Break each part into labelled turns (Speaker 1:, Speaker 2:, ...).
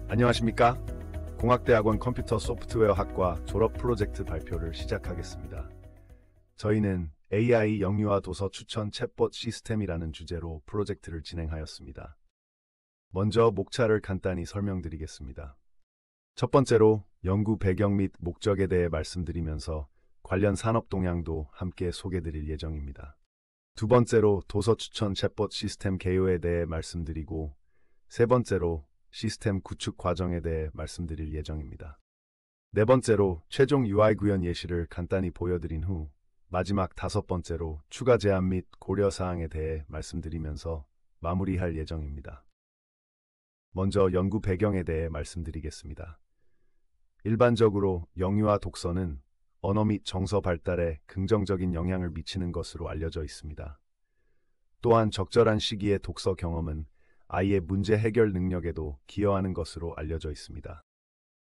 Speaker 1: 안녕하십니까? 공학대학원 컴퓨터 소프트웨어 학과 졸업 프로젝트 발표를 시작하겠습니다. 저희는 AI 영유아 도서 추천 챗봇 시스템이라는 주제로 프로젝트를 진행하였습니다. 먼저 목차를 간단히 설명드리겠습니다. 첫 번째로 연구 배경 및 목적에 대해 말씀드리면서 관련 산업 동향도 함께 소개드릴 예정입니다. 두 번째로 도서 추천 챗봇 시스템 개요에 대해 말씀드리고, 세 번째로 시스템 구축 과정에 대해 말씀드릴 예정입니다. 네 번째로 최종 UI 구현 예시를 간단히 보여드린 후 마지막 다섯 번째로 추가 제안 및 고려사항에 대해 말씀드리면서 마무리할 예정입니다. 먼저 연구 배경에 대해 말씀드리겠습니다. 일반적으로 영유아 독서는 언어 및 정서 발달에 긍정적인 영향을 미치는 것으로 알려져 있습니다. 또한 적절한 시기의 독서 경험은 아이의 문제 해결 능력에도 기여하는 것으로 알려져 있습니다.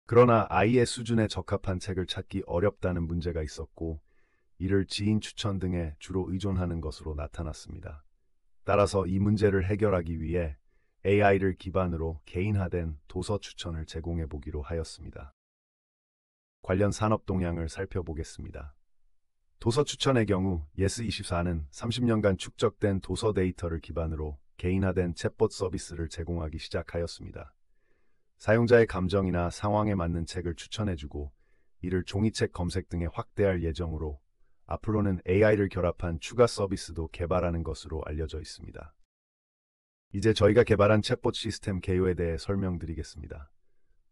Speaker 1: 그러나 아이의 수준에 적합한 책을 찾기 어렵다는 문제가 있었고, 이를 지인 추천 등에 주로 의존하는 것으로 나타났습니다. 따라서 이 문제를 해결하기 위해 AI를 기반으로 개인화된 도서 추천을 제공해 보기로 하였습니다. 관련 산업 동향을 살펴보겠습니다. 도서 추천의 경우 예스24는 30년간 축적된 도서 데이터를 기반으로 개인화된 챗봇 서비스를 제공하기 시작하였습니다. 사용자의 감정이나 상황에 맞는 책을 추천해주고 이를 종이책 검색 등에 확대할 예정으로 앞으로는 AI를 결합한 추가 서비스도 개발하는 것으로 알려져 있습니다. 이제 저희가 개발한 챗봇 시스템 개요에 대해 설명드리겠습니다.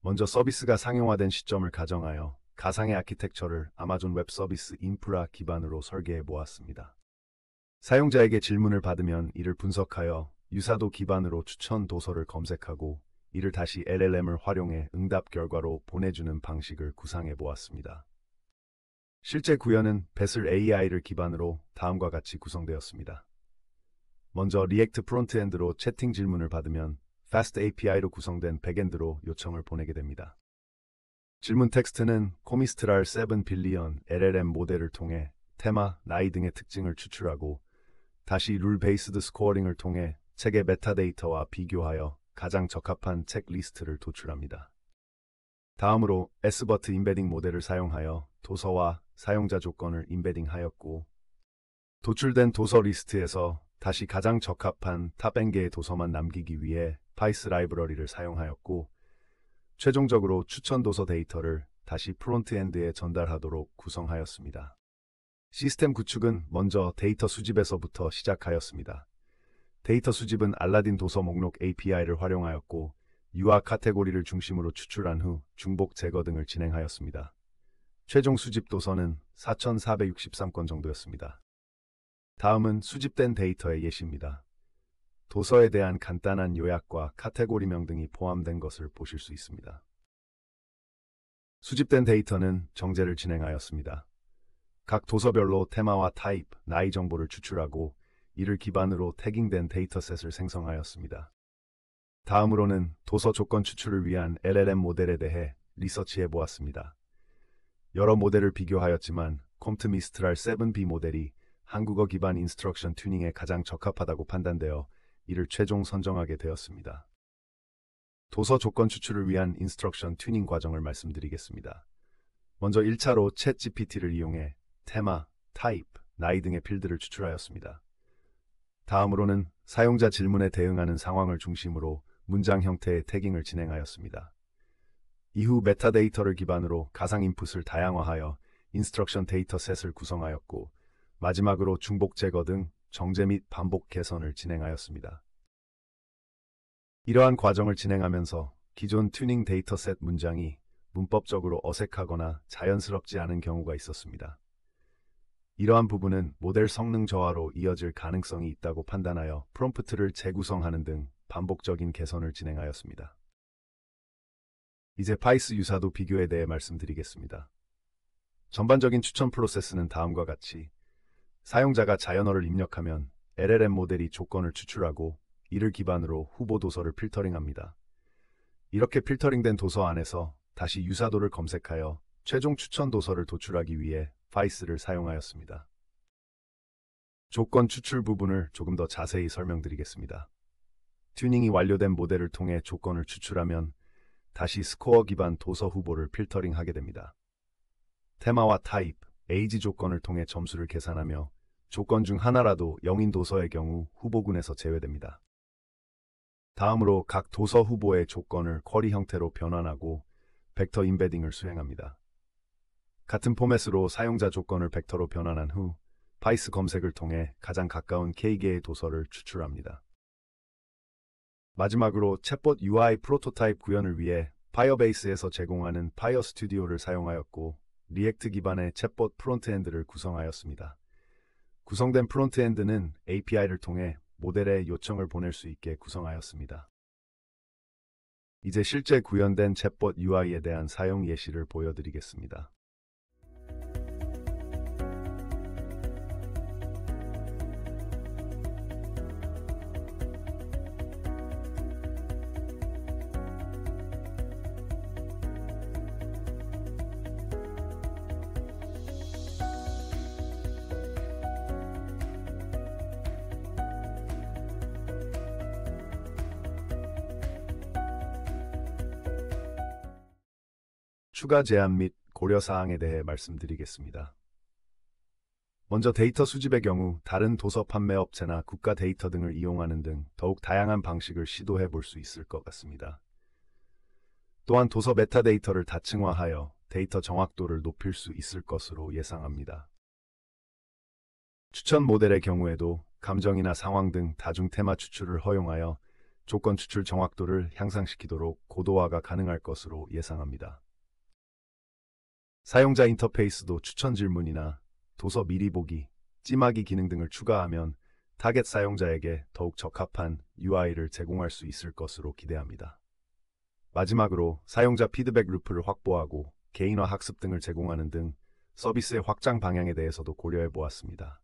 Speaker 1: 먼저 서비스가 상용화된 시점을 가정하여 가상의 아키텍처를 아마존 웹 서비스 인프라 기반으로 설계해 보았습니다. 사용자에게 질문을 받으면 이를 분석하여 유사도 기반으로 추천 도서를 검색하고 이를 다시 LLM을 활용해 응답 결과로 보내주는 방식을 구상해 보았습니다. 실제 구현은 배슬 AI를 기반으로 다음과 같이 구성되었습니다. 먼저 리액트 프론트엔드로 채팅 질문을 받으면 Fast API로 구성된 백엔드로 요청을 보내게 됩니다. 질문 텍스트는 코미스트랄 7 빌리언 LLM 모델을 통해 테마, 나이 등의 특징을 추출하고 다시 룰 베이스드 스코어링을 통해 책의 메타데이터와 비교하여 가장 적합한 책 리스트를 도출합니다. 다음으로 S버트 임베딩 모델을 사용하여 도서와 사용자 조건을 임베딩하였고, 도출된 도서 리스트에서 다시 가장 적합한 탑 N개의 도서만 남기기 위해 파이스 라이브러리를 사용하였고, 최종적으로 추천 도서 데이터를 다시 프론트엔드에 전달하도록 구성하였습니다. 시스템 구축은 먼저 데이터 수집에서부터 시작하였습니다. 데이터 수집은 알라딘 도서 목록 API를 활용하였고, 유아 카테고리를 중심으로 추출한 후 중복 제거 등을 진행하였습니다. 최종 수집 도서는 4,463건 정도였습니다. 다음은 수집된 데이터의 예시입니다. 도서에 대한 간단한 요약과 카테고리명 등이 포함된 것을 보실 수 있습니다. 수집된 데이터는 정제를 진행하였습니다. 각 도서별로 테마와 타입, 나이 정보를 추출하고 이를 기반으로 태깅된 데이터셋을 생성하였습니다. 다음으로는 도서 조건 추출을 위한 LLM 모델에 대해 리서치해 보았습니다. 여러 모델을 비교하였지만 콤트 미스트랄 7B 모델이 한국어 기반 인스트럭션 튜닝에 가장 적합하다고 판단되어 이를 최종 선정하게 되었습니다. 도서 조건 추출을 위한 인스트럭션 튜닝 과정을 말씀드리겠습니다. 먼저 1차로 챗 GPT를 이용해 테마, 타입, 나이 등의 필드를 추출하였습니다. 다음으로는 사용자 질문에 대응하는 상황을 중심으로 문장 형태의 태깅을 진행하였습니다. 이후 메타데이터를 기반으로 가상 인풋을 다양화하여 인스트럭션 데이터셋을 구성하였고, 마지막으로 중복 제거 등 정제 및 반복 개선을 진행하였습니다. 이러한 과정을 진행하면서 기존 튜닝 데이터셋 문장이 문법적으로 어색하거나 자연스럽지 않은 경우가 있었습니다. 이러한 부분은 모델 성능 저하로 이어질 가능성이 있다고 판단하여 프롬프트를 재구성하는 등 반복적인 개선을 진행하였습니다. 이제 파이스 유사도 비교에 대해 말씀드리겠습니다. 전반적인 추천 프로세스는 다음과 같이 사용자가 자연어를 입력하면 LLM 모델이 조건을 추출하고 이를 기반으로 후보 도서를 필터링합니다. 이렇게 필터링된 도서 안에서 다시 유사도를 검색하여 최종 추천 도서를 도출하기 위해 파이스를 사용하였습니다. 조건 추출 부분을 조금 더 자세히 설명드리겠습니다. 튜닝이 완료된 모델을 통해 조건을 추출하면 다시 스코어 기반 도서 후보를 필터링하게 됩니다. 테마와 타입, 에이지 조건을 통해 점수를 계산하며 조건 중 하나라도 0인 도서의 경우 후보군에서 제외됩니다. 다음으로 각 도서 후보의 조건을 쿼리 형태로 변환하고 벡터 임베딩을 수행합니다. 같은 포맷으로 사용자 조건을 벡터로 변환한 후 파이스 검색을 통해 가장 가까운 K개의 도서를 추출합니다. 마지막으로 챗봇 UI 프로토타입 구현을 위해 파이어베이스에서 제공하는 파이어 스튜디오를 사용하였고 리액트 기반의 챗봇 프론트엔드를 구성하였습니다. 구성된 프론트엔드는 API를 통해 모델에 요청을 보낼 수 있게 구성하였습니다. 이제 실제 구현된 챗봇 UI에 대한 사용 예시를 보여드리겠습니다. 추가 제한 및 고려사항에 대해 말씀드리겠습니다. 먼저 데이터 수집의 경우 다른 도서 판매업체나 국가 데이터 등을 이용하는 등 더욱 다양한 방식을 시도해 볼 수 있을 것 같습니다. 또한 도서 메타데이터를 다층화하여 데이터 정확도를 높일 수 있을 것으로 예상합니다. 추천 모델의 경우에도 감정이나 상황 등 다중 테마 추출을 허용하여 조건 추출 정확도를 향상시키도록 고도화가 가능할 것으로 예상합니다. 사용자 인터페이스도 추천 질문이나 도서 미리 보기, 찜하기 기능 등을 추가하면 타겟 사용자에게 더욱 적합한 UI를 제공할 수 있을 것으로 기대합니다. 마지막으로 사용자 피드백 루프를 확보하고 개인화 학습 등을 제공하는 등 서비스의 확장 방향에 대해서도 고려해 보았습니다.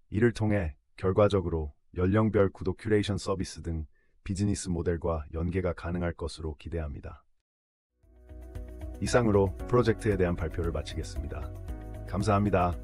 Speaker 1: 이를 통해 결과적으로 연령별 구독 큐레이션 서비스 등 비즈니스 모델과 연계가 가능할 것으로 기대합니다. 이상으로 프로젝트에 대한 발표를 마치겠습니다. 감사합니다.